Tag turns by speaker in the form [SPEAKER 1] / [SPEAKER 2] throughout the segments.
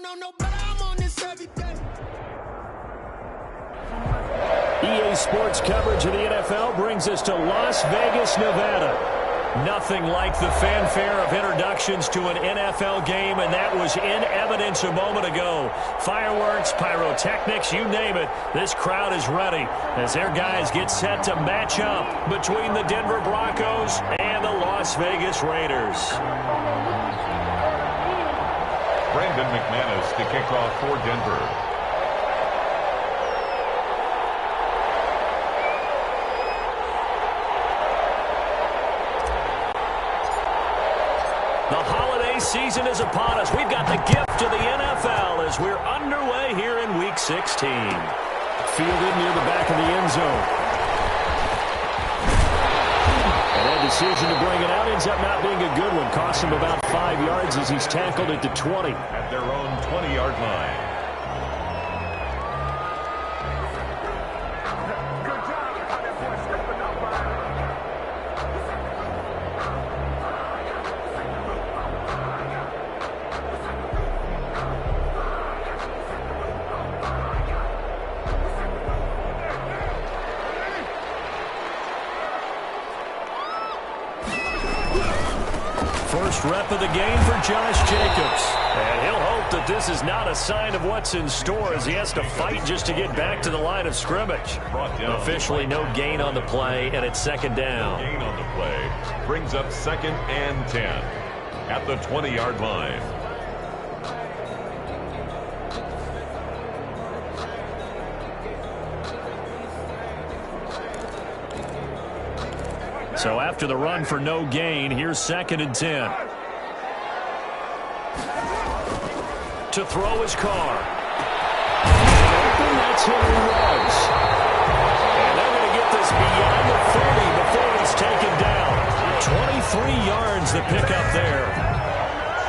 [SPEAKER 1] know no better. I'm on this every day.
[SPEAKER 2] EA Sports coverage of the NFL brings us to Las Vegas, Nevada. Nothing like the fanfare of introductions to an NFL game, and that was in evidence a moment ago. Fireworks, pyrotechnics, you name it. This crowd is ready as their guys get set to match up between the Denver Broncos and the Las Vegas Raiders.
[SPEAKER 3] Brandon McManus to kick off for Denver.
[SPEAKER 2] The holiday season is upon us. We've got the gift of the NFL as we're underway here in Week 16. Fielded near the back of the end zone. And that decision to bring it out ends up not being a good one. Costs him about 5 yards as he's tackled at the 20.
[SPEAKER 3] At their own 20-yard line.
[SPEAKER 2] First rep of the game for Josh Jacobs. And he'll hope that this is not a sign of what's in store as he has to fight just to get back to the line of scrimmage. Officially no gain on the play, and it's second down.
[SPEAKER 3] Gain on the play brings up 2nd and 10 at the 20-yard line.
[SPEAKER 2] So after the run for no gain, here's 2nd and 10. To throw his car. And that's Henry Ruggs. And they're going to get this beyond the 30 before he's taken down. 23 yards the pickup there.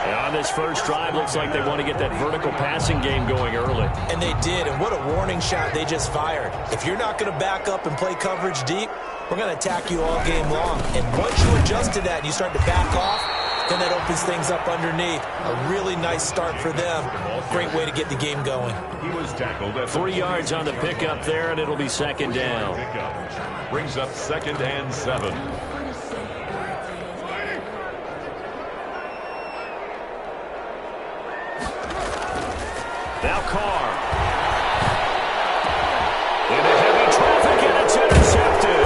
[SPEAKER 2] And on this first drive, looks like they want to get that vertical passing game going early.
[SPEAKER 4] And they did, and what a warning shot they just fired. If you're not going to back up and play coverage deep, we're going to attack you all game long. And once you adjust to that and you start to back off, then that opens things up underneath. A really nice start for them. Great way to get the game going.
[SPEAKER 3] He was tackled at
[SPEAKER 2] 3 yards on the pickup there, and it'll be second down.
[SPEAKER 3] Brings up 2nd and 7.
[SPEAKER 2] Now Carr. Into heavy traffic, and it's intercepted.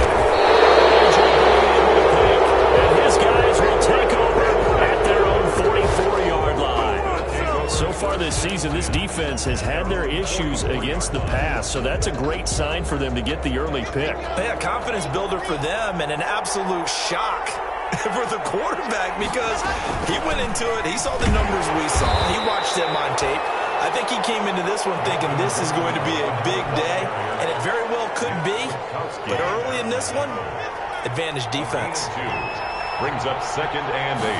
[SPEAKER 2] And his guys will take over at their own 44-yard line. So far this season, this defense has had their issues against the pass, so that's a great sign for them to get the early pick.
[SPEAKER 4] Yeah, confidence builder for them and an absolute shock for the quarterback because he went into it. He saw the numbers we saw. He watched them on tape. I think he came into this one thinking this is going to be a big day, and it very well could be. But early in this one, advantage defense.
[SPEAKER 3] Brings up 2nd and 8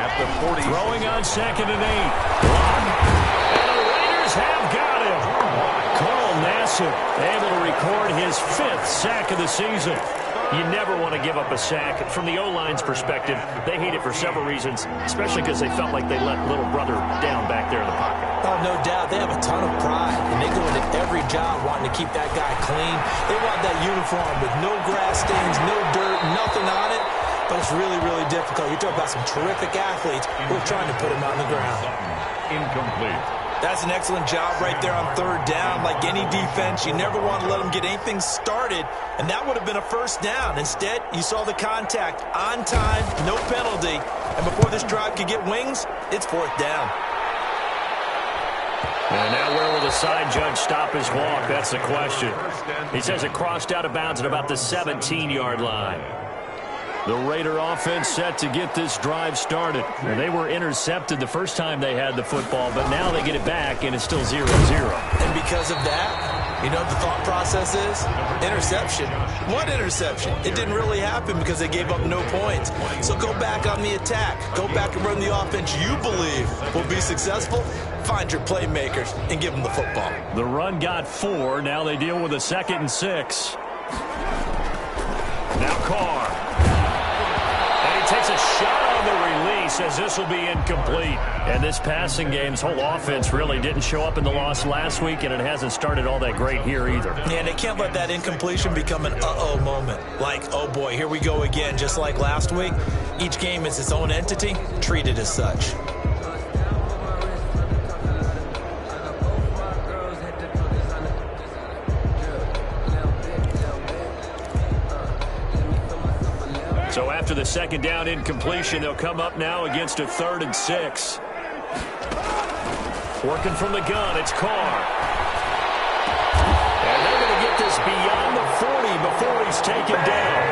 [SPEAKER 3] at the 40.
[SPEAKER 2] Throwing on 2nd and 8. And the Raiders have got him. Carl Nassib able to record his 5th sack of the season. You never want to give up a sack. From the O-line's perspective, they hate it for several reasons, especially because they felt like they let little brother down back there in the pocket.
[SPEAKER 4] Oh, no doubt. They have a ton of pride, and they go into every job wanting to keep that guy clean. They want that uniform with no grass stains, no dirt, nothing on it. But it's really, really difficult. You're talking about some terrific athletes who are trying to put him on the ground.
[SPEAKER 3] Incomplete.
[SPEAKER 4] That's an excellent job right there on 3rd down. Like any defense, you never want to let them get anything started, and that would have been a first down. Instead, you saw the contact on time, no penalty, and before this drive could get wings, it's 4th down.
[SPEAKER 2] And now where will the side judge stop his walk? That's the question. He says it crossed out of bounds at about the 17-yard line. The Raider offense set to get this drive started. And they were intercepted the first time they had the football, but now they get it back, and it's still 0-0.
[SPEAKER 4] And because of that, you know what the thought process is? Interception. What interception? It didn't really happen because they gave up no points. So go back on the attack. Go back and run the offense you believe will be successful. Find your playmakers and give them the football.
[SPEAKER 2] The run got 4. Now they deal with a 2nd and 6. Now Carr. And he takes a shot on the release. says this will be incomplete. And this passing game's whole offense really didn't show up in the loss last week, and it hasn't started all that great here either.
[SPEAKER 4] Yeah, and they can't let that incompletion become an uh-oh moment. Like, oh boy, here we go again, just like last week. Each game is its own entity, treat it as such.
[SPEAKER 2] So after the second down incompletion, they'll come up now against a 3rd and 6. Working from the gun, it's Carr. And they're going to get this beyond the 40 before he's taken down.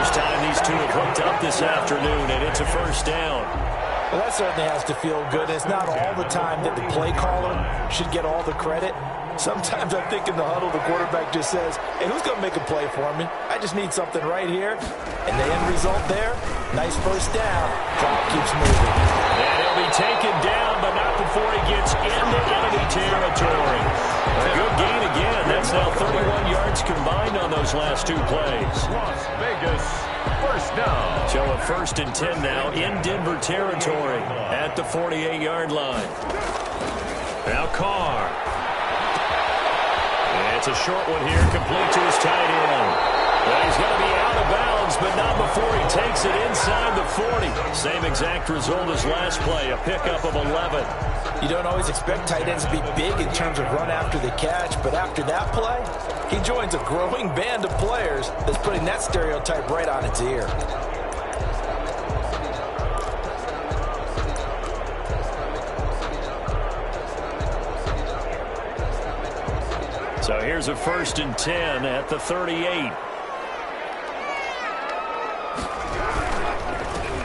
[SPEAKER 2] First time these two have hooked up this afternoon, and it's a first down.
[SPEAKER 4] Well, that certainly has to feel good. It's not all the time that the play caller should get all the credit. Sometimes I think in the huddle, the quarterback just says, hey, who's going to make a play for me? I just need something right here. And the end result there, nice first down. Clock keeps moving.
[SPEAKER 2] And he'll be taken down, but not before he gets into enemy territory. A good gain again. That's now 31 yards combined on those last two plays.
[SPEAKER 3] Las Vegas, first down.
[SPEAKER 2] So a 1st and 10 now in Denver territory at the 48-yard line. Now Carr. It's a short one here, complete to his tight end. Well, he's going to be out of bounds, but not before he takes it inside the 40. Same exact result as last play, a pickup of 11.
[SPEAKER 4] You don't always expect tight ends to be big in terms of run after the catch, but after that play, he joins a growing band of players that's putting that stereotype right on its ear.
[SPEAKER 2] So here's a 1st and 10 at the 38.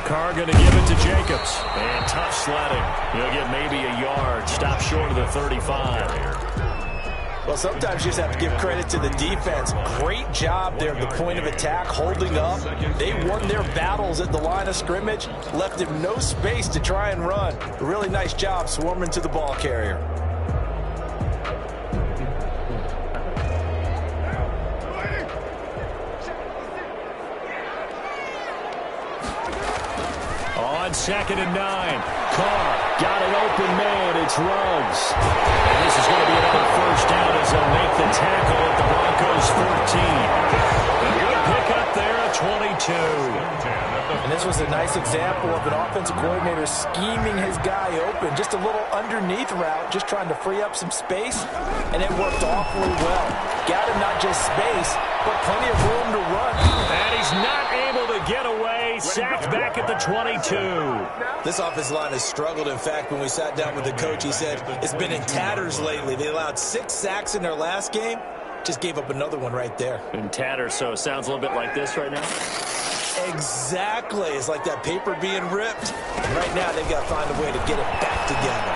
[SPEAKER 2] Carr going to give it to Jacobs. And tough sledding. He'll get maybe a yard. Stop short of the 35.
[SPEAKER 4] Well, sometimes you just have to give credit to the defense. Great job there at the point of attack, holding up. They won their battles at the line of scrimmage, left him no space to try and run. A really nice job swarming to the ball carrier.
[SPEAKER 2] On 2nd and 9, Carr got an open man. It's Ruggs. And this is going to be another first down as they'll make the tackle at the Broncos 14. A good pickup there at 22.
[SPEAKER 4] And this was a nice example of an offensive coordinator scheming his guy open. Just a little underneath route, just trying to free up some space, and it worked awfully well. Got him not just space, but plenty of room to run.
[SPEAKER 2] And he's not able to get away. Sacked back at the 22.
[SPEAKER 4] This offensive line has struggled. In fact, when we sat down with the coach, he said it's been in tatters lately. They allowed 6 sacks in their last game. Just gave up another one right there.
[SPEAKER 2] In tatters, so it sounds a little bit like this right now.
[SPEAKER 4] Exactly. It's like that paper being ripped. And right now, they've got to find a way to get it back together.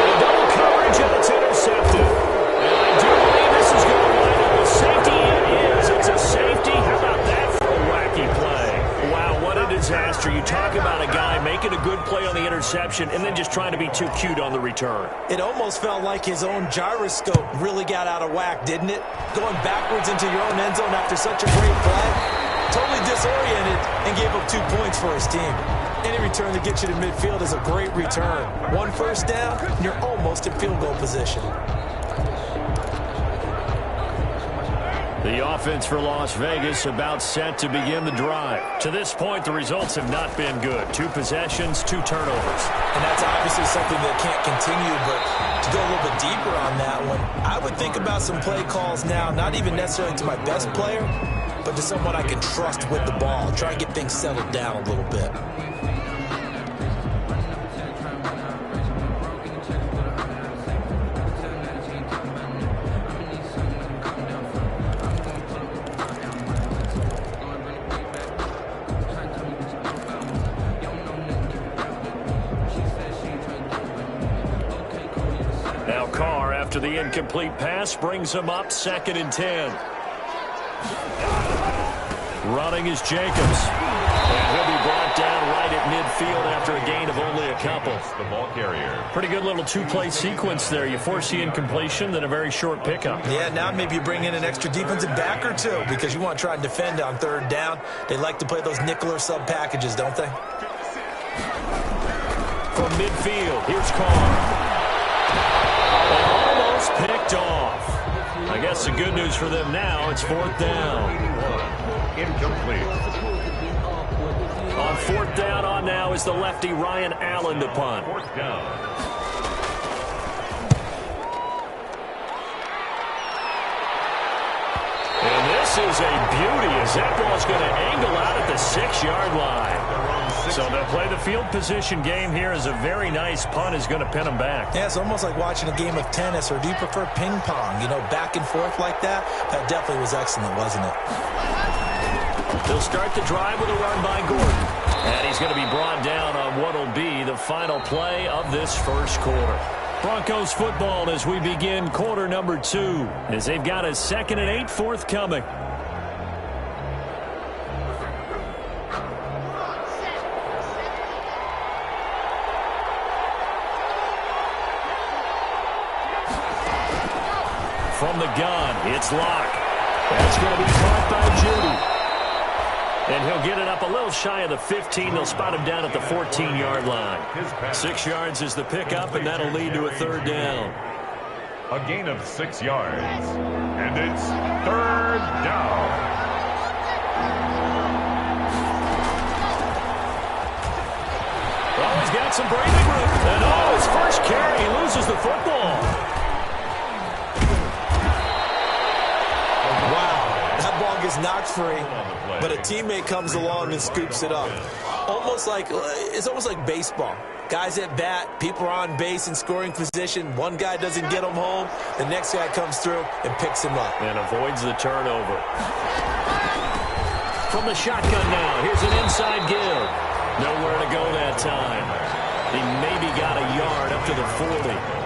[SPEAKER 2] And double coverage, and it's intercepted. And I do believe this is going to wind up a safety. It is. It's a safety. How about that for a wacky play? Wow, what a disaster. You talk about a guy making a good play on the interception and then just trying to be too cute on the return.
[SPEAKER 4] It almost felt like his own gyroscope really got out of whack, didn't it? Going backwards into your own end zone after such a great play. Totally disoriented and gave up 2 points for his team. Any return to get you to midfield is a great return. 1 first down, and you're almost in field goal position.
[SPEAKER 2] The offense for Las Vegas about set to begin the drive. To this point, the results have not been good. 2 possessions, 2 turnovers.
[SPEAKER 4] And that's obviously something that can't continue, but to go a little bit deeper on that one, I would think about some play calls now, not even necessarily to my best player, but to someone I can trust with the ball. Try and get things settled down a little bit.
[SPEAKER 2] Now Carr, after the incomplete pass, brings him up 2nd and 10. Running is Jacobs. And he'll be brought down right at midfield after a gain of only a couple.
[SPEAKER 3] The ball carrier.
[SPEAKER 2] Pretty good little 2-play sequence there. You force the incompletion, then a very short pickup.
[SPEAKER 4] Yeah, now maybe you bring in an extra defensive back or 2 because you want to try and defend on 3rd down. They like to play those nickel or sub packages, don't they?
[SPEAKER 2] From midfield, here's Carr. Almost picked off. I guess the good news for them now, it's 4th down.
[SPEAKER 3] Incomplete.
[SPEAKER 2] On 4th down on now is the lefty Ryan Allen to punt.
[SPEAKER 3] 4th down.
[SPEAKER 2] And this is a beauty as that ball's going to angle out at the 6-yard line. So they'll play the field position game here as a very nice punt is going to pin them back.
[SPEAKER 4] Yeah, it's almost like watching a game of tennis, or do you prefer ping pong? You know, back and forth like that? That definitely was excellent, wasn't it?
[SPEAKER 2] They'll start the drive with a run by Gordon. And he's going to be brought down on what will be the final play of this first quarter. Broncos football as we begin quarter number 2, as they've got a 2nd and 8 forthcoming. From the gun, it's Locke. That's going to be caught by Judy. And he'll get it up a little shy of the 15. They'll spot him down at the 14-yard line. 6 yards is the pickup, and that'll lead to a 3rd down.
[SPEAKER 3] A gain of 6 yards. And it's 3rd down.
[SPEAKER 2] Well, he's got some breathing room. And his first carry, he loses the football.
[SPEAKER 4] Is knocked free, but a teammate comes along and scoops it up. It's almost like baseball. Guys at bat, people are on base in scoring position. One guy doesn't get him home, the next guy comes through and picks him up.
[SPEAKER 2] And avoids the turnover. From the shotgun now, here's an inside give. Nowhere to go that time. He maybe got a yard up to the 40.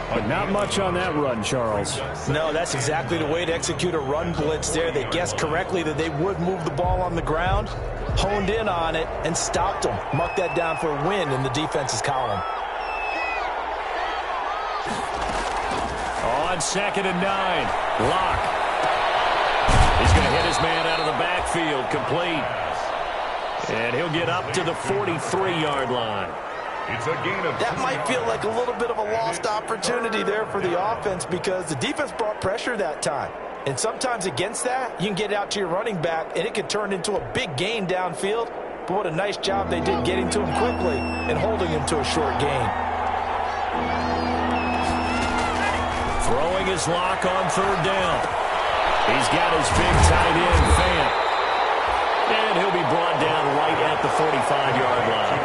[SPEAKER 5] But not much on that run, Charles.
[SPEAKER 4] No, that's exactly the way to execute a run blitz there. They guessed correctly that they would move the ball on the ground, honed in on it, and stopped them. Marked that down for a win in the defense's column.
[SPEAKER 2] On 2nd and 9, Locke. He's going to hit his man out of the backfield, complete. And he'll get up to the 43-yard line.
[SPEAKER 3] It's a gain of
[SPEAKER 4] that might feel like a little bit of a lost opportunity there for the offense because the defense brought pressure that time. And sometimes against that, you can get out to your running back, and it can turn into a big gain downfield. But what a nice job they did getting to him quickly and holding him to a short gain.
[SPEAKER 2] Throwing his Lock on 3rd down. He's got his big tight end, Fant. And he'll be brought down right at the 45-yard line.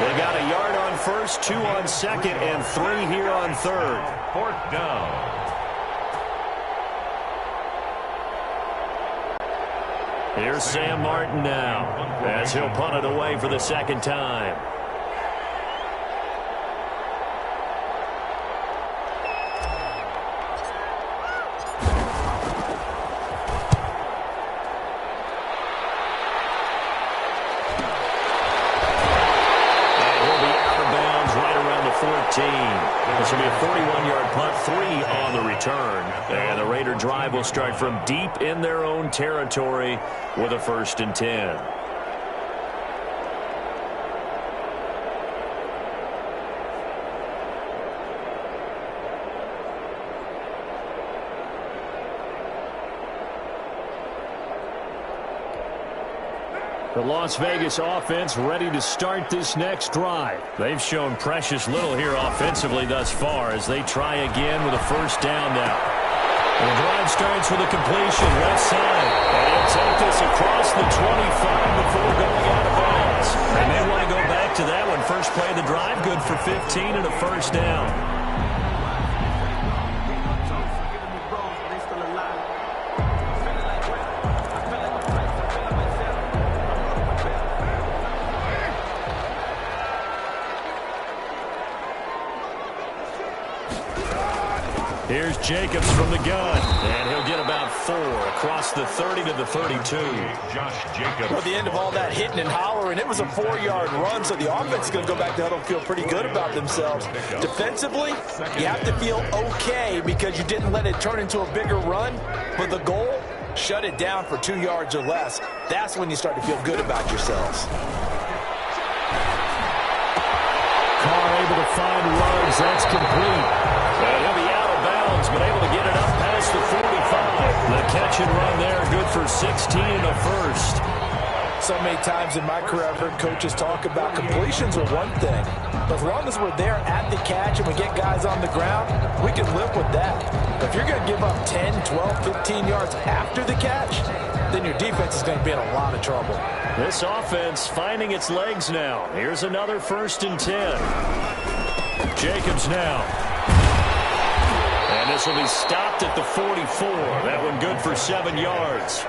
[SPEAKER 2] They got a yard on 1st, 2 on 2nd, and 3 here on 3rd.
[SPEAKER 3] 4th down.
[SPEAKER 2] Here's Sam Martin now, as he'll punt it away for the 2nd time. This will be a 41-yard punt, 3 on the return. And the Raider drive will start from deep in their own territory with a 1st and 10. The Las Vegas offense ready to start this next drive. They've shown precious little here offensively thus far as they try again with a 1st down now. And the drive starts with a completion left side. And he'll take this across the 25 before going out of bounds. And they want to go back to that one. First play of the drive, good for 15 and a 1st down. Here's Jacobs from the gun, and he'll get about 4 across the 30 to the 32.
[SPEAKER 3] Josh Jacobs.
[SPEAKER 4] Well, at the end of all that hitting and hollering, it was a 4-yard run, so the offense is going to go back to huddle and feel pretty good about themselves. Defensively, you have to feel okay because you didn't let it turn into a bigger run, but the goal, shut it down for 2 yards or less. That's when you start to feel good about yourselves.
[SPEAKER 5] able to find Ruggs. That's complete.
[SPEAKER 2] And he'll be out of bounds, but able to get it up past the 45. The catch and run there, good for 16 in the first.
[SPEAKER 4] So many times in my career, I've heard coaches talk about completions are one thing. But as long as we're there at the catch and we get guys on the ground, we can live with that. But if you're going to give up 10, 12, 15 yards after the catch, then your defense is going to be in a lot of trouble.
[SPEAKER 2] This offense finding its legs now. Here's another 1st and 10. Jacobs now. And this will be stopped at the 44. That one good for 7 yards.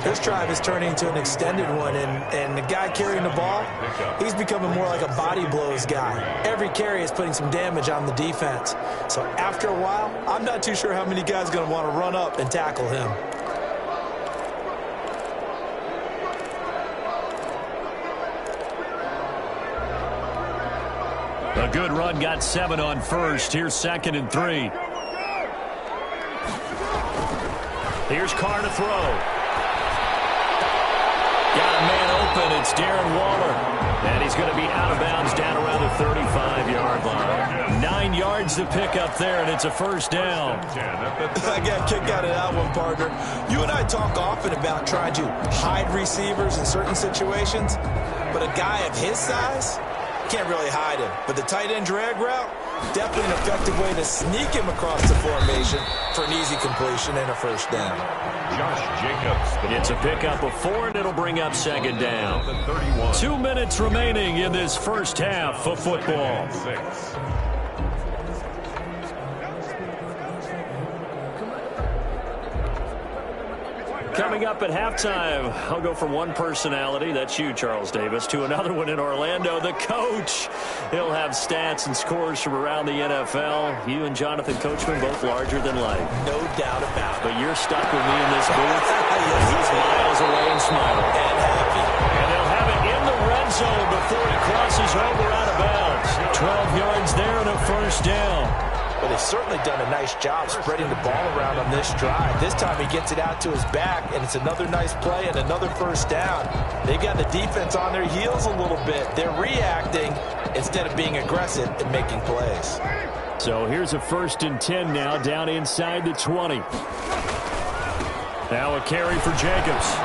[SPEAKER 4] This drive is turning into an extended one, and the guy carrying the ball, he's becoming more like a body blows guy. Every carry is putting some damage on the defense. So after a while, I'm not too sure how many guys are going to want to run up and tackle him.
[SPEAKER 2] A good run got 7 on first. Here's 2nd and 3. Here's Carr to throw. Got a man open. It's Darren Waller. And he's going to be out of bounds down around the 35-yard line. 9 yards to pick up there, and it's a 1st down.
[SPEAKER 4] I got kicked out of that one, partner. You and I talk often about trying to hide receivers in certain situations, but a guy of his size can't really hide him. But the tight end drag route, definitely an effective way to sneak him across the formation for an easy completion and a 1st down.
[SPEAKER 3] Josh Jacobs.
[SPEAKER 2] It's a pickup of 4, and it'll bring up 2nd down. 2 minutes remaining in this first half of football.
[SPEAKER 3] 6.
[SPEAKER 2] Coming up at halftime, I'll go from one personality, that's you, Charles Davis, to another one in Orlando, the coach. He'll have stats and scores from around the NFL. You and Jonathan Coachman, both larger than life.
[SPEAKER 4] No doubt about it.
[SPEAKER 2] But you're stuck with me in this booth. He's miles away and smiling.
[SPEAKER 4] And happy.
[SPEAKER 2] And they'll have it in the red zone before he crosses over out of bounds. 12 yards there and a 1st down.
[SPEAKER 4] But they've certainly done a nice job spreading the ball around on this drive. This time he gets it out to his back, and it's another nice play and another 1st down. They've got the defense on their heels a little bit. They're reacting instead of being aggressive and making plays.
[SPEAKER 2] So here's a 1st and 10 now, down inside the 20. Now a carry for Jacobs.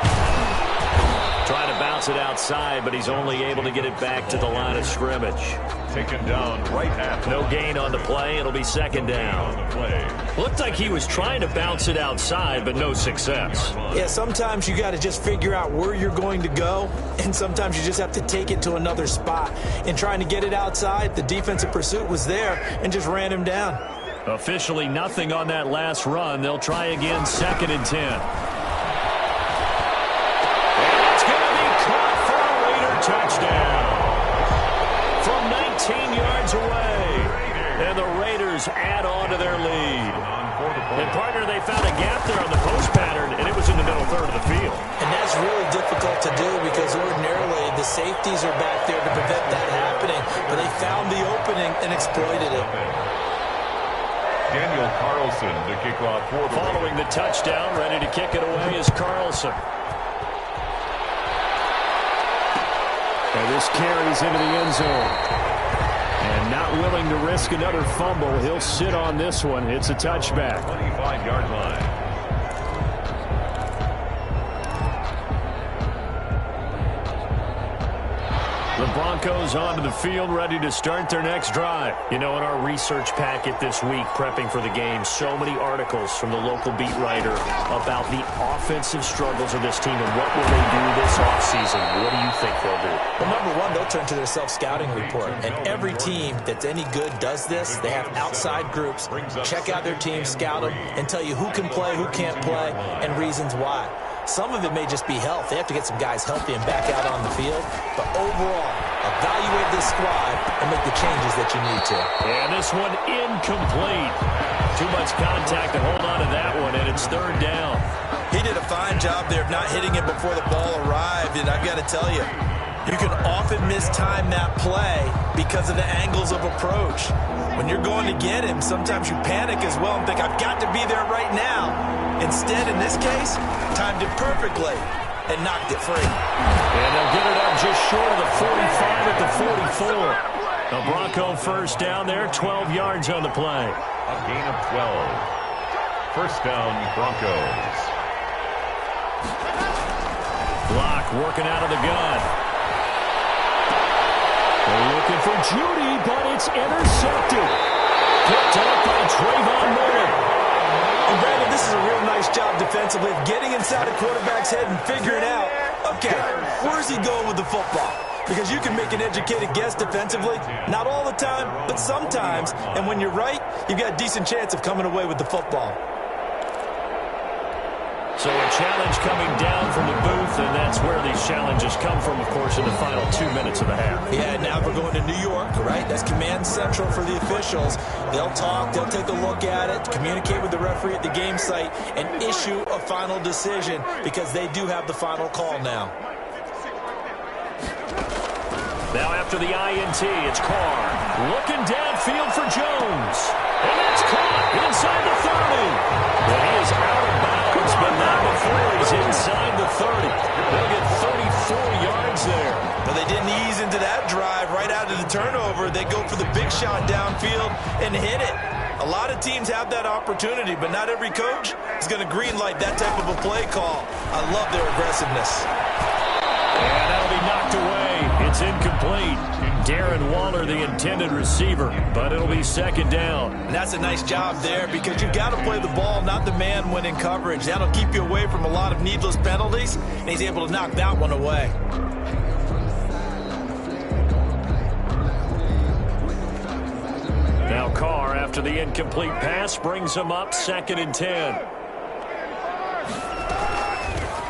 [SPEAKER 2] Trying to bounce it outside, but he's only able to get it back to the line of scrimmage.
[SPEAKER 3] Taken down right at
[SPEAKER 2] no gain on the play. It'll be 2nd down. Looked like he was trying to bounce it outside, but no success.
[SPEAKER 4] Yeah, sometimes you got to just figure out where you're going to go, and sometimes you just have to take it to another spot. In trying to get it outside, the defensive pursuit was there and just ran him down.
[SPEAKER 2] Officially nothing on that last run. They'll try again, 2nd and 10. Touchdown from 19 yards away, and the Raiders add on to their lead. And partner, they found a gap there on the post pattern, and it was in the middle third of the field.
[SPEAKER 4] And that's really difficult to do because ordinarily the safeties are back there to prevent that happening, but they found the opening and exploited it.
[SPEAKER 3] Daniel Carlson to kick off for the
[SPEAKER 2] following the touchdown. Ready to kick it away is Carlson. And this carries into the end zone. And not willing to risk another fumble. He'll sit on this one. It's a touchback.
[SPEAKER 3] 25-yard line.
[SPEAKER 2] The Broncos onto the field, ready to start their next drive. You know, in our research packet this week, prepping for the game, so many articles from the local beat writer about the offensive struggles of this team and what will they do this offseason. What do you think they'll do?
[SPEAKER 4] Well, number one, they'll turn to their self-scouting report. And every team that's any good does this. They have outside groups. Check out their team, scout them, and tell you who can play, who can't play, and reasons why. Some of it may just be health. They have to get some guys healthy and back out on the field. But overall, evaluate this squad and make the changes that you need to.
[SPEAKER 2] And this one incomplete. Too much contact to hold on to that one, and it's 3rd down.
[SPEAKER 4] He did a fine job there of not hitting it before the ball arrived. And I've got to tell you, you can often mistime that play because of the angles of approach. When you're going to get him, sometimes you panic as well and think, I've got to be there right now. Instead, in this case, timed it perfectly and knocked it free.
[SPEAKER 2] And they'll get it up just short of the 45 at the 44. A Bronco first down there, 12 yards on the play.
[SPEAKER 3] A gain of 12. First down, Broncos.
[SPEAKER 2] Block working out of the gun. They're looking for Judy, but it's intercepted. Picked up by Trayvon Mullen.
[SPEAKER 4] And Brandon, this is a real nice job defensively of getting inside a quarterback's head and figuring out, okay, where's he going with the football? Because you can make an educated guess defensively. Not all the time, but sometimes. And when you're right, you've got a decent chance of coming away with the football.
[SPEAKER 2] So a challenge coming down from the booth, and that's where these challenges come from, of course, in the final 2 minutes of the half.
[SPEAKER 4] Yeah, now we're going to New York, right? That's command central for the officials. They'll talk, they'll take a look at it, communicate with the referee at the game site, and issue a final decision because they do have the final call now.
[SPEAKER 2] Now after the INT, it's Carr. Looking downfield for Jones. And that's caught inside the 30. But he is out of bounds, but not before he's inside the 30. They'll get 34 yards there.
[SPEAKER 4] But they didn't ease into that drive right out of the turnover. They go for the big shot downfield and hit it. A lot of teams have that opportunity, but not every coach is going to green light that type of a play call. I love their aggressiveness.
[SPEAKER 2] And that'll be knocked away. It's incomplete. Darren Waller, the intended receiver, but it'll be second down.
[SPEAKER 4] And that's a nice job there because you've got to play the ball, not the man when in coverage. That'll keep you away from a lot of needless penalties, and he's able to knock that one away.
[SPEAKER 2] Now Carr, after the incomplete pass, brings him up 2nd and 10.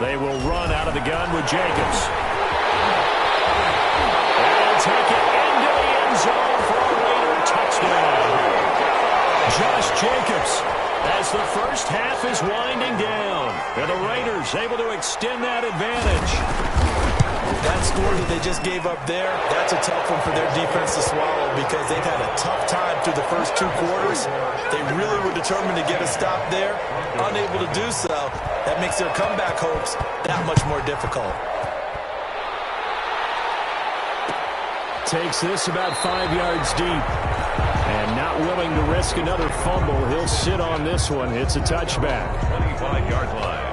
[SPEAKER 2] They will run out of the gun with Jacobs. They'll take it into the end zone for a Raider touchdown. Josh Jacobs, as the first half is winding down. And the Raiders able to extend that advantage.
[SPEAKER 4] That score that they just gave up there, that's a tough one for their defense to swallow because they've had a tough time through the first 2 quarters. They really were determined to get a stop there. Unable to do so, that makes their comeback hopes that much more difficult.
[SPEAKER 5] Takes this about 5 yards deep. And not willing to risk another fumble. He'll sit on this one. It's a touchback.
[SPEAKER 3] 25-yard line.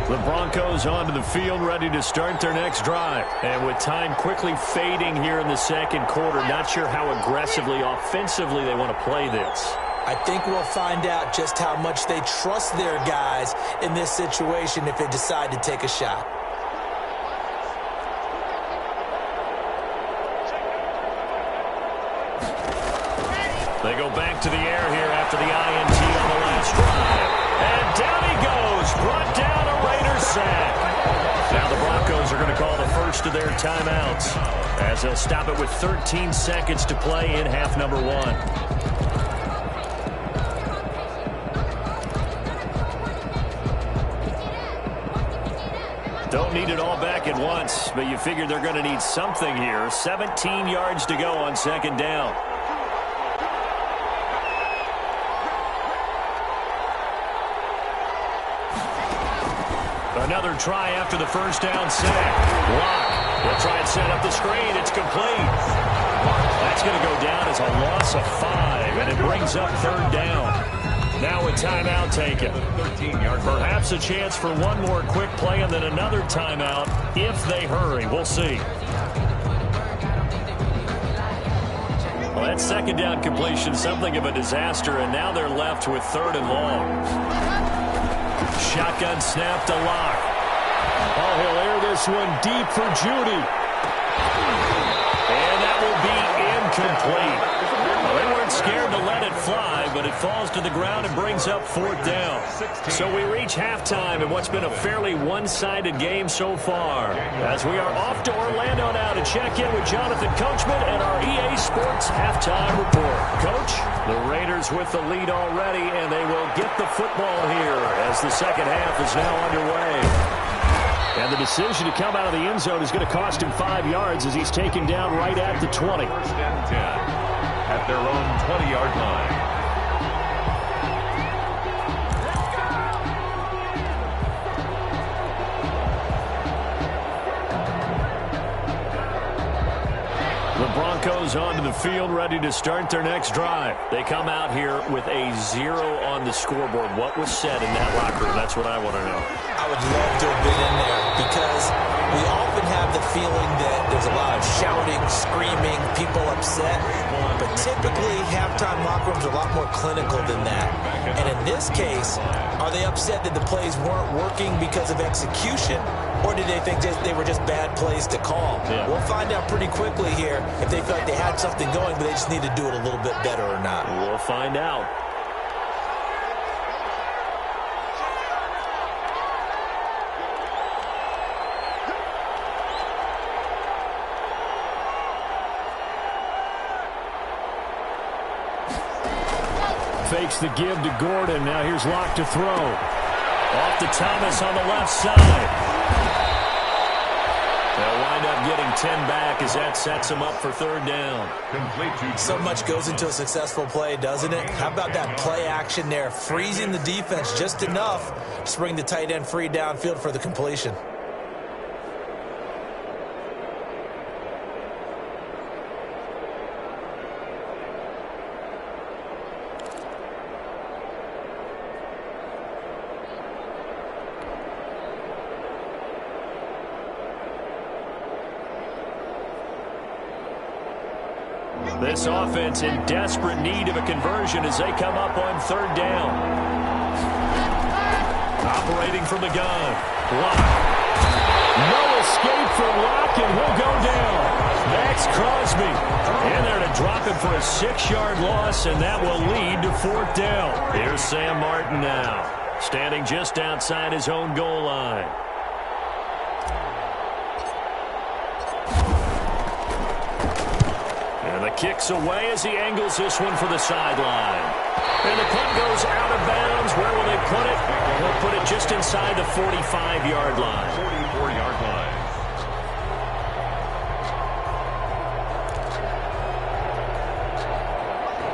[SPEAKER 2] The Broncos onto the field, ready to start their next drive. And with time quickly fading here in the second quarter, not sure how aggressively, offensively they want to play this.
[SPEAKER 4] I think we'll find out just how much they trust their guys in this situation if they decide to take a shot.
[SPEAKER 2] They go back to the air here after the INT on the last drive. And down he goes, brought down a Raider sack. Now the Broncos are going to call the first of their timeouts as they'll stop it with 13 seconds to play in half number 1. Don't need it all back at once, but you figure they're going to need something here. 17 yards to go on second down. Another try after the first down sack. Block. They'll try and set up the screen. It's complete. That's going to go down as a loss of 5, and it brings up 3rd down. Now a timeout taken. Perhaps a chance for one more quick play and then another timeout if they hurry. We'll see. Well, that second down completion, something of a disaster, and now they're left with 3rd and long. Shotgun snap to Locke.
[SPEAKER 5] Oh, he'll air this one deep for Judy.
[SPEAKER 2] And that will be incomplete. Well, they weren't scared to let it fly, but it falls to the ground and brings up 4th down. So we reach halftime in what's been a fairly one-sided game so far. As we are off to Orlando now to check in with Jonathan Coachman and our EA Sports halftime report. Coach, the Raiders with the lead already, and they will get the football here as the second half is now underway.
[SPEAKER 5] And the decision to come out of the end zone is going to cost him 5 yards as he's taken down right at the 20.
[SPEAKER 3] 1st and 10 at their own 20-yard line.
[SPEAKER 2] Broncos onto the field, ready to start their next drive. They come out here with a 0 on the scoreboard. What was said in that locker room? That's what I want to know.
[SPEAKER 4] I would love to have been in there because we often have the feeling that there's a lot of shouting, screaming, people upset. But typically, halftime locker rooms are a lot more clinical than that. And in this case, are they upset that the plays weren't working because of execution? Or did they think they were just bad plays to call?
[SPEAKER 2] Yeah.
[SPEAKER 4] We'll find out pretty quickly here if they felt like they had something going, but they just need to do it a little bit better or not.
[SPEAKER 2] We'll find out.
[SPEAKER 5] Fakes the give to Gordon. Now here's Locke to throw.
[SPEAKER 2] Off to Thomas on the left side. They'll wind up getting 10 back as that sets them up for third down.
[SPEAKER 4] So much goes into a successful play, doesn't it? How about that play action there, freezing the defense just enough to bring the tight end free downfield for the completion.
[SPEAKER 2] This offense in desperate need of a conversion as they come up on third down. Operating from the gun. Locke.
[SPEAKER 5] No escape for Locke, and he'll go down.
[SPEAKER 2] Max Crosby in there to drop him for a 6-yard loss, and that will lead to fourth down. Here's Sam Martin now, standing just outside his own goal line. Kicks away as he angles this one for the sideline. And the punt goes out of bounds. Where will they put it? They'll put it just inside the 45-yard line.
[SPEAKER 3] 44-yard line.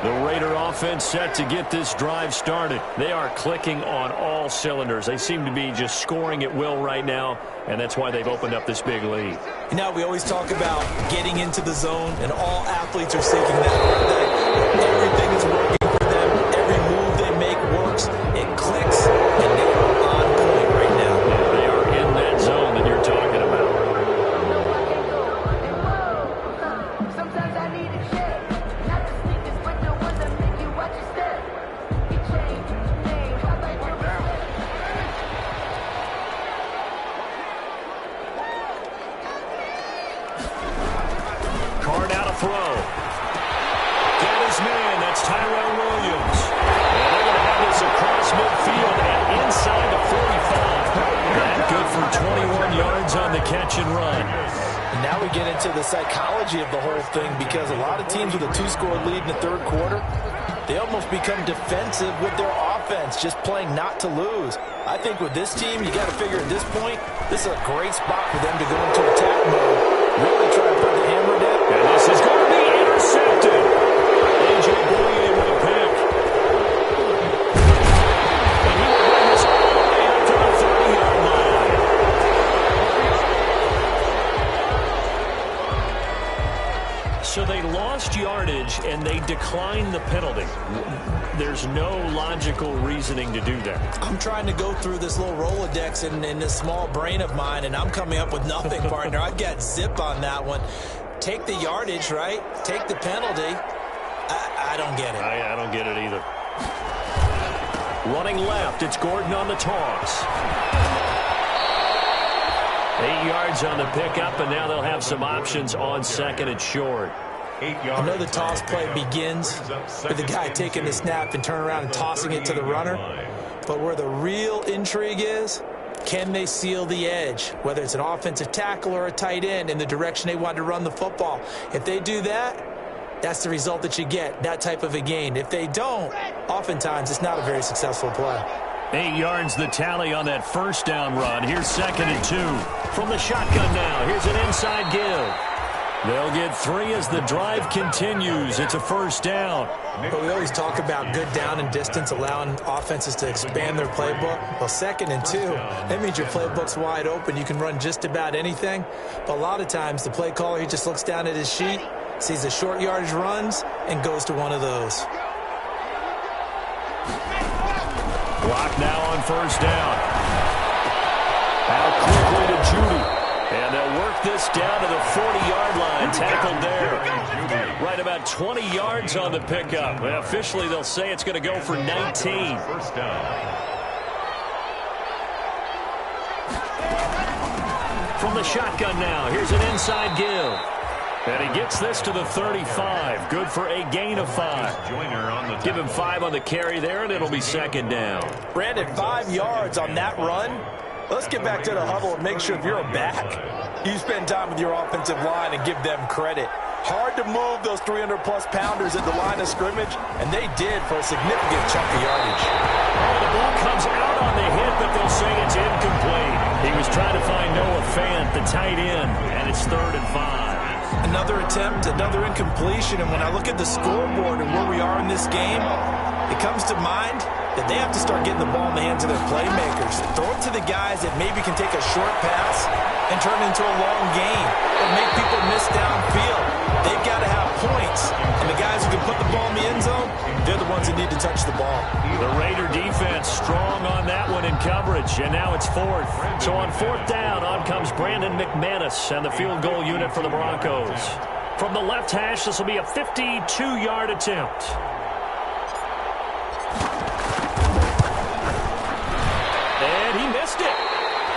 [SPEAKER 2] The Raider offense set to get this drive started. They are clicking on all cylinders. They seem to be just scoring at will right now, and that's why they've opened up this big lead.
[SPEAKER 4] You know, we always talk about getting into the zone, and all athletes are seeking that. Everything is working for them. Every move they make works. It clicks, and they are on point right now.
[SPEAKER 2] Yeah, they are in that zone that you're talking about.
[SPEAKER 1] Sometimes I need a check. Not the sneakers, but the ones that make you watch your step. You change your name, I like your respect.
[SPEAKER 2] Card out a throw. Got his man. That's Tyrell Williams. And they're going to have this across midfield and inside the 45. That good for 21 yards on the catch and run.
[SPEAKER 4] And now we get into the psychology of the whole thing because a lot of teams with a 2-score lead in the third quarter, they almost become defensive with their offense, just playing not to lose. I think with this team, you got to figure at this point, this is a great spot for them to go into attack mode. Really try to put the hammer down.
[SPEAKER 2] And this is going to be intercepted. A.J. Bouye with a pick. And he will bring this all the way up to the 30-yard line. So they lost yardage, and they declined the penalty. There's no logical reasoning to do that.
[SPEAKER 4] I'm trying to go through this little Rolodex in this small brain of mine, and I'm coming up with nothing, partner. I've got zip on that one. Take the yardage, right? Take the penalty. I don't get it.
[SPEAKER 2] I don't get it either. Running left, it's Gordon on the toss. 8 yards on the pickup, and now they'll have some options on second and short.
[SPEAKER 4] I know the toss play begins with the guy taking the snap and turning around and tossing it to the runner. But where the real intrigue is, can they seal the edge, whether it's an offensive tackle or a tight end, in the direction they want to run the football? If they do that, that's the result that you get, that type of a gain. If they don't, oftentimes it's not a very successful play.
[SPEAKER 2] 8 yards the tally on that first down run. Here's second and 2. From the shotgun now, here's an inside give. They'll get 3 as the drive continues. It's a first down.
[SPEAKER 4] But we always talk about good down and distance, allowing offenses to expand their playbook. Well, second and 2, that means your playbook's wide open. You can run just about anything. But a lot of times, the play caller, he just looks down at his sheet, sees the short yardage runs, and goes to one of those.
[SPEAKER 2] Block now on first down. Out quickly to Judy. And they'll work this down to the 40-yard line. Tackled there. Right about 20 yards on the pickup. Well, officially, they'll say it's going to go for 19.
[SPEAKER 3] First down.
[SPEAKER 2] From the shotgun now, here's an inside give. And he gets this to the 35. Good for a gain of 5. Give him 5 on the carry there, and it'll be second down.
[SPEAKER 4] Brandon, 5 yards on that run. Let's get back to the huddle and make sure if you're a back, you spend time with your offensive line and give them credit. Hard to move those 300-plus pounders at the line of scrimmage, and they did for a significant chunk of yardage.
[SPEAKER 2] Oh, the ball comes out on the hit, but they'll say it's incomplete. He was trying to find Noah Fant, the tight end, and it's 3rd and 5.
[SPEAKER 4] Another attempt, another incompletion, and when I look at the scoreboard and where we are in this game, it comes to mind that they have to start getting the ball in the hands of their playmakers. Throw it to the guys that maybe can take a short pass and turn it into a long gain or make people miss downfield. They've got to have points, and the guys who can put the ball in the end zone, they're the ones that need to touch the ball.
[SPEAKER 2] The Raider defense strong on that one in coverage, and now it's 4th. So on 4th down, on comes Brandon McManus and the field goal unit for the Broncos. From the left hash, this will be a 52-yard attempt. And he missed it.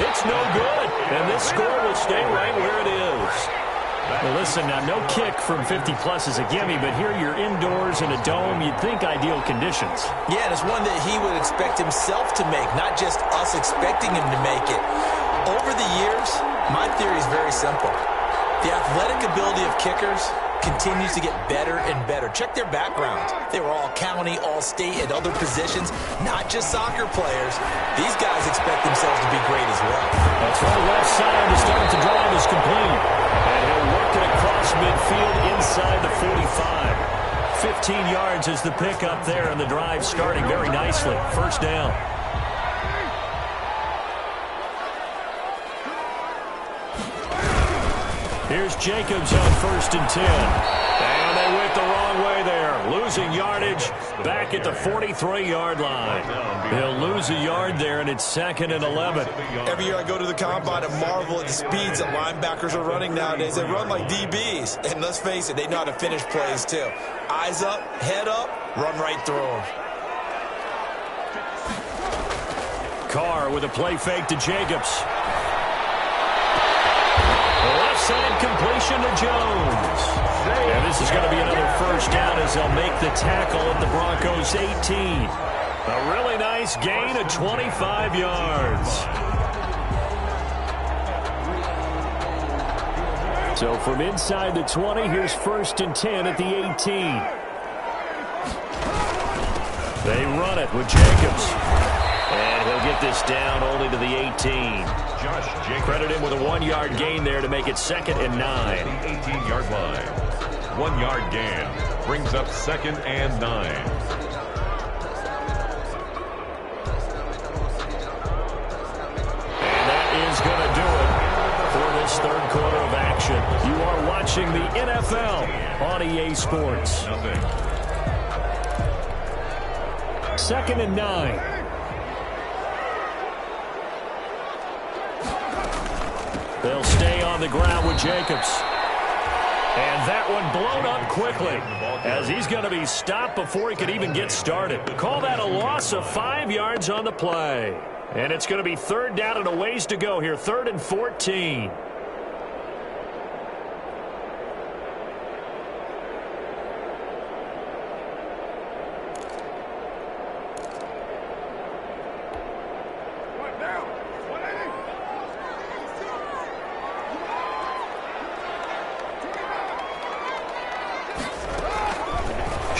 [SPEAKER 2] It's no good. And this score will stay right where it is. Well, listen, now no kick from 50-plus is a gimme, but here you're indoors in a dome. You'd think ideal conditions.
[SPEAKER 4] Yeah, and it's one that he would expect himself to make, not just us expecting him to make it. Over the years, my theory is very simple. The athletic ability of kickers continues to get better and better. Check their backgrounds. They were all county, all state, and other positions, not just soccer players. These guys expect themselves to be great as well.
[SPEAKER 2] That's right, left side to start the drive is complete. And he'll work it across midfield inside the 45. 15 yards is the pickup there, and the drive starting very nicely. First down. Here's Jacobs on 1st and 10. And they went the wrong way there. Losing yardage back at the 43-yard line. They'll lose a yard there, and it's 2nd and 11.
[SPEAKER 4] Every year I go to the combine and marvel at the speeds that linebackers are running nowadays. They run like DBs. And let's face it, they know how to finish plays too. Eyes up, head up, run right through them.
[SPEAKER 2] Carr with a play fake to Jacobs. Left side completion to Jones. And this is going to be another first down as they'll make the tackle at the Broncos' 18. A really nice gain of 25 yards. So from inside the 20, here's 1st and 10 at the 18. They run it with Jacobs. And he'll get this down only to the 18. Credit him with a 1-yard gain there to make it 2nd and 9.
[SPEAKER 3] The 18-yard line. 1-yard gain brings up 2nd and 9.
[SPEAKER 2] And that is going to do it for this 3rd quarter of action. You are watching the NFL on EA Sports. 2nd and 9. They'll stay on the ground with Jacobs. And that one blown up quickly as he's going to be stopped before he could even get started. Call that a loss of 5 yards on the play. And it's going to be 3rd down and a ways to go here. 3rd and 14.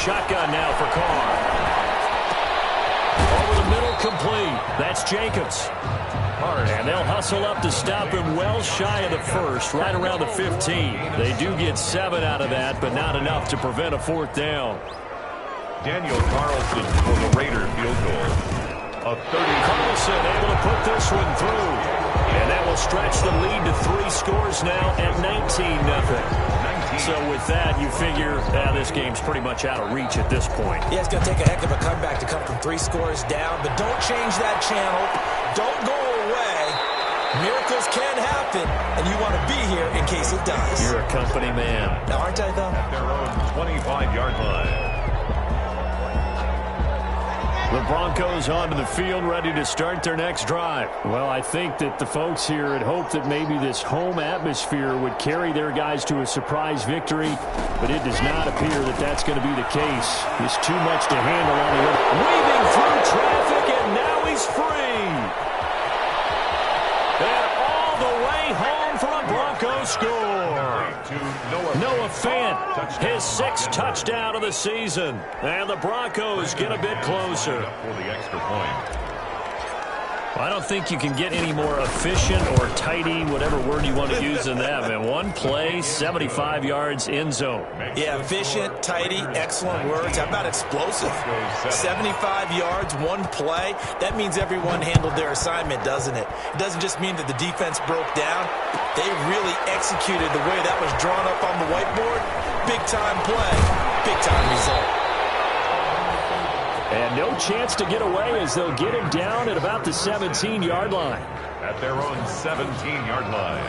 [SPEAKER 2] Shotgun now for Carr. Over the middle, complete. That's Jacobs. And they'll hustle up to stop him well shy of the 1st, right around the 15. They do get 7 out of that, but not enough to prevent a 4th down.
[SPEAKER 3] Daniel Carlson for the Raider field goal. A 30.
[SPEAKER 2] Carlson able to put this one through. And that will stretch the lead to 3 scores now at 19-0. So with that, you figure this game's pretty much out of reach at this point.
[SPEAKER 4] Yeah, it's going to take a heck of a comeback to come from 3 scores down, but don't change that channel. Don't go away. Miracles can happen, and you want to be here in case it does.
[SPEAKER 2] You're a company man.
[SPEAKER 4] Now, aren't I, though?
[SPEAKER 3] At their own 25-yard line.
[SPEAKER 2] The Broncos onto the field, ready to start their next drive. Well, I think that the folks here had hoped that maybe this home atmosphere would carry their guys to a surprise victory, but it does not appear that that's going to be the case. It's too much to handle on the other. Weaving through traffic, and now he's free. And all the way home for a Broncos score. Noah Fant, his 6th touchdown of the season. And the Broncos get a bit closer.
[SPEAKER 3] For the extra point.
[SPEAKER 2] I don't think you can get any more efficient or tidy, whatever word you want to use in that, man. 1 play, 75 yards, end zone.
[SPEAKER 4] Yeah, efficient, tidy, excellent words. How about explosive? 75 yards, 1 play. That means everyone handled their assignment, doesn't it? It doesn't just mean that the defense broke down. They really executed the way that was drawn up on the whiteboard. Big-time play, big-time result.
[SPEAKER 2] And no chance to get away as they'll get him down at about the 17-yard line.
[SPEAKER 3] At their own 17-yard line.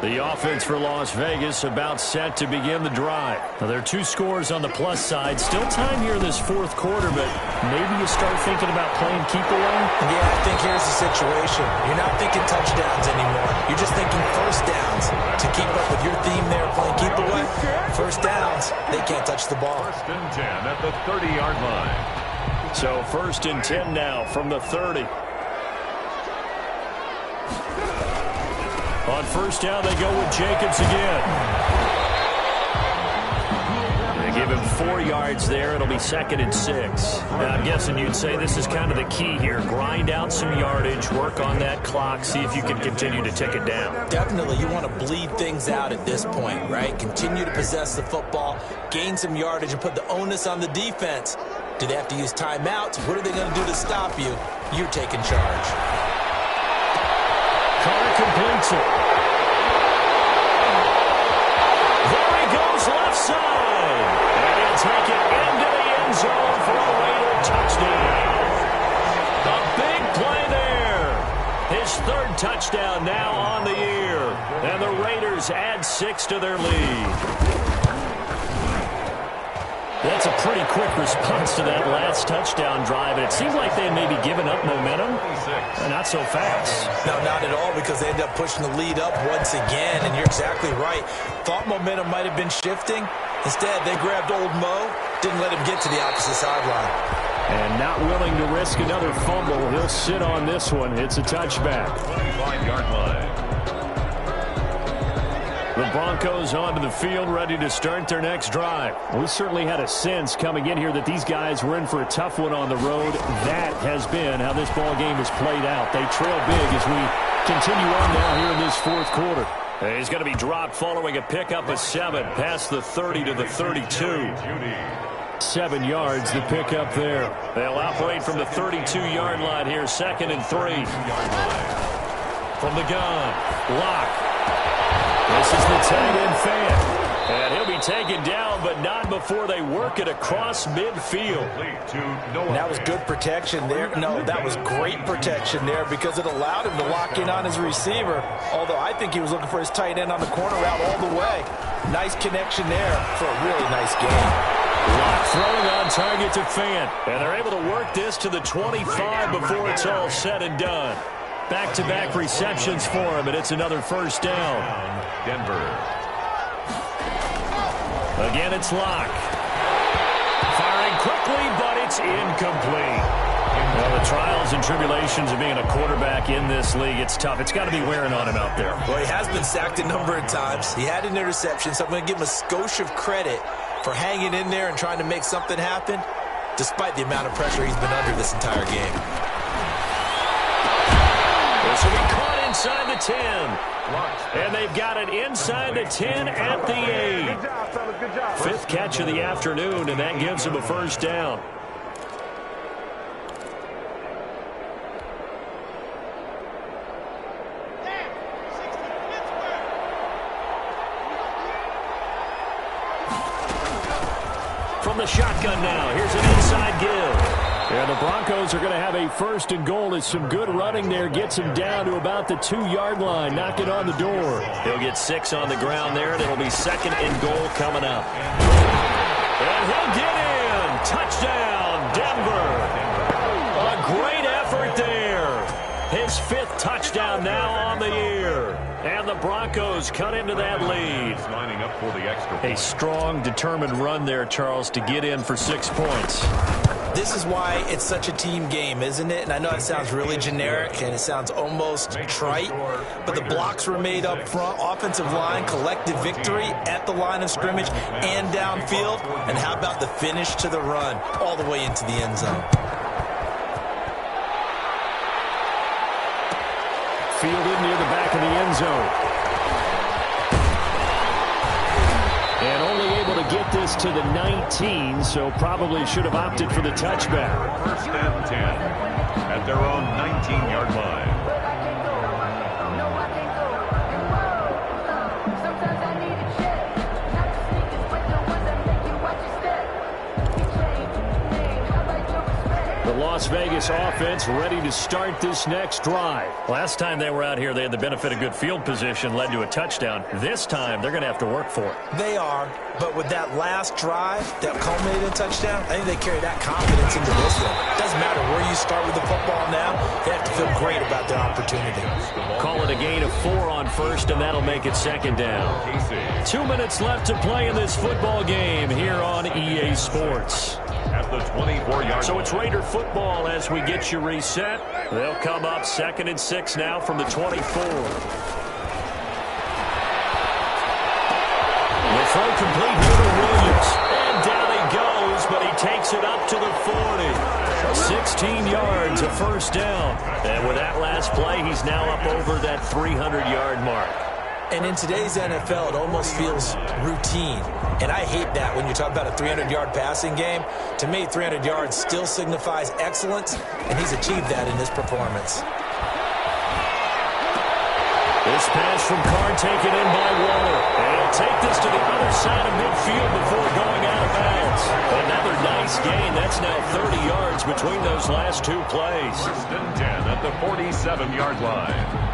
[SPEAKER 2] The offense for Las Vegas about set to begin the drive. Now, there are 2 scores on the plus side. Still time here in this 4th quarter, but maybe you start thinking about playing keep away?
[SPEAKER 4] Yeah, I think here's the situation. You're not thinking touchdowns anymore. You're just thinking first downs. To keep up with your theme there, playing keep away, first downs, they can't touch the ball.
[SPEAKER 3] 1st and 10 at the 30-yard line.
[SPEAKER 2] So 1st and 10 now from the 30. On 1st down, they go with Jacobs again. They give him 4 yards there. It'll be 2nd and 6. Now, I'm guessing you'd say this is kind of the key here. Grind out some yardage, work on that clock, see if you can continue to tick it down.
[SPEAKER 4] Definitely, you want to bleed things out at this point, right? Continue to possess the football, gain some yardage, and put the onus on the defense. Do they have to use timeouts? What are they going to do to stop you? You're taking charge.
[SPEAKER 2] Carter completes it. There he goes left side. And he'll take it into the end zone for a Raider touchdown. A big play there. His 3rd touchdown now on the year. And the Raiders add 6 to their lead. That's a pretty quick response to that last touchdown drive. And it seemed like they had maybe given up momentum. Not so fast.
[SPEAKER 4] No, not at all, because they ended up pushing the lead up once again. And you're exactly right. Thought momentum might have been shifting. Instead, they grabbed old Mo, didn't let him get to the opposite sideline.
[SPEAKER 2] And not willing to risk another fumble. He'll sit on this one. It's a touchback.
[SPEAKER 3] 25-yard line.
[SPEAKER 2] The Broncos onto the field, ready to start their next drive. We certainly had a sense coming in here that these guys were in for a tough one on the road. That has been how this ball game has played out. They trail big as we continue on now here in this 4th quarter. He's going to be dropped following a pickup of 7 past the 30 to the 32. 7 yards, the pickup there. They'll operate from the 32-yard line here, 2nd and 3. From the gun, Locke. This is the tight end Fant. And he'll be taken down, but not before they work it across midfield.
[SPEAKER 4] That was good protection there. No, that was great protection there because it allowed him to lock in on his receiver. Although I think he was looking for his tight end on the corner route all the way. Nice connection there for a really nice game.
[SPEAKER 2] Locke throwing on target to Fant. And they're able to work this to the 25 before it's all said and done. Back-to-back receptions for him, and it's another 1st down.
[SPEAKER 3] Denver.
[SPEAKER 2] Again, it's Locke. Firing quickly, but it's incomplete. Well, the trials and tribulations of being a quarterback in this league, it's tough. It's got to be wearing on him out there.
[SPEAKER 4] Well, he has been sacked a number of times. He had an interception, so I'm going to give him a skosh of credit for hanging in there and trying to make something happen, despite the amount of pressure he's been under this entire game.
[SPEAKER 2] This will be caught inside the 10. And they've got it inside the 10 at the 8.
[SPEAKER 6] Good job, fellas. Good job.
[SPEAKER 2] Fifth catch of the afternoon, and that gives him a first down. From the shotgun now, here's an inside give. And the Broncos are going to have a first and goal as some good running there gets him down to about the 2-yard line, knocking on the door. He'll get 6 on the ground there, and it'll be second and goal coming up. And he'll get in. Touchdown, Denver. A great effort there. His 5th touchdown now on the year. And the Broncos cut into that lead.
[SPEAKER 3] Lining up for the extra point.
[SPEAKER 2] A strong, determined run there, Charles, to get in for 6 points.
[SPEAKER 4] This is why it's such a team game, isn't it? And I know it sounds really generic and it sounds almost trite, but the blocks were made up front, offensive line, collective victory at the line of scrimmage and downfield. And how about the finish to the run all the way into the end zone?
[SPEAKER 2] Fielded near the back of the end zone. And only able to get this to the 19, so probably should have opted for the touchback.
[SPEAKER 3] First and 10 at their own 19-yard line.
[SPEAKER 1] But I can't go. No, I can't go. And whoa, sometimes I need a check. Not the sneakers, but the ones that make you watch your step. You change name, how about your respect?
[SPEAKER 2] The Las Vegas offense ready to start this next drive. Last time they were out here, they had the benefit of good field position, led to a touchdown. This time, they're going to have to work for it.
[SPEAKER 4] They are, but with that last drive that culminated in a touchdown, I think they carry that confidence into this one. Doesn't matter where you start with the football now, they have to feel great about their opportunity.
[SPEAKER 2] Call it a gain of 4 on first, and that'll make it second down. 2 minutes left to play in this football game here on EA Sports.
[SPEAKER 3] At the 24-yard
[SPEAKER 2] So it's Raider football as we get you reset. They'll come up second and 6 now from the 24. The throw complete here to Williams. And down he goes, but he takes it up to the 40. 16 yards, a first down. And with that last play, he's now up over that 300-yard mark.
[SPEAKER 4] And in today's NFL, it almost feels routine. And I hate that when you talk about a 300-yard passing game. To me, 300 yards still signifies excellence, and he's achieved that in his performance.
[SPEAKER 2] This pass from Carr taken in by Waller. And he'll take this to the other side of midfield before going out of bounds. Another nice gain. That's now 30 yards between those last 2 plays.
[SPEAKER 3] First and 10 at the 47-yard line.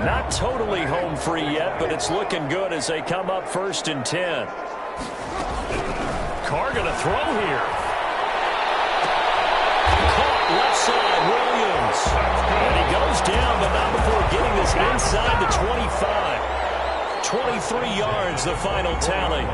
[SPEAKER 2] Not totally home free yet, but it's looking good as they come up first and 10. Carr going to throw here. Caught left side, Williams. And he goes down, but not before getting this inside the 25. 23 yards, the final tally.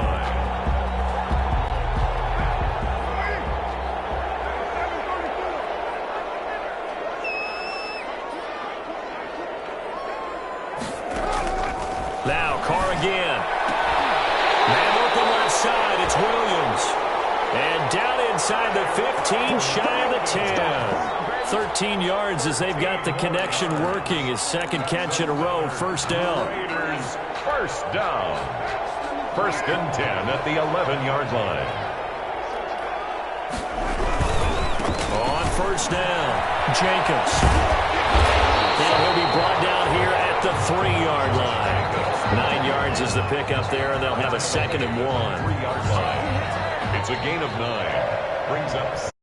[SPEAKER 2] Now Carr again. Man open left side, it's Williams. And down inside the 15, shy of the 10. 13 yards as they've got the connection working. His second catch in a row, first down.
[SPEAKER 3] Raiders first down. First and 10 at the 11-yard line.
[SPEAKER 2] On first down, Jacobs. And he'll be brought down here at the 3-yard line. 9 yards is the pickup there, and they'll have a second and 1.
[SPEAKER 3] 3-yard line. It's a gain of 9. Brings up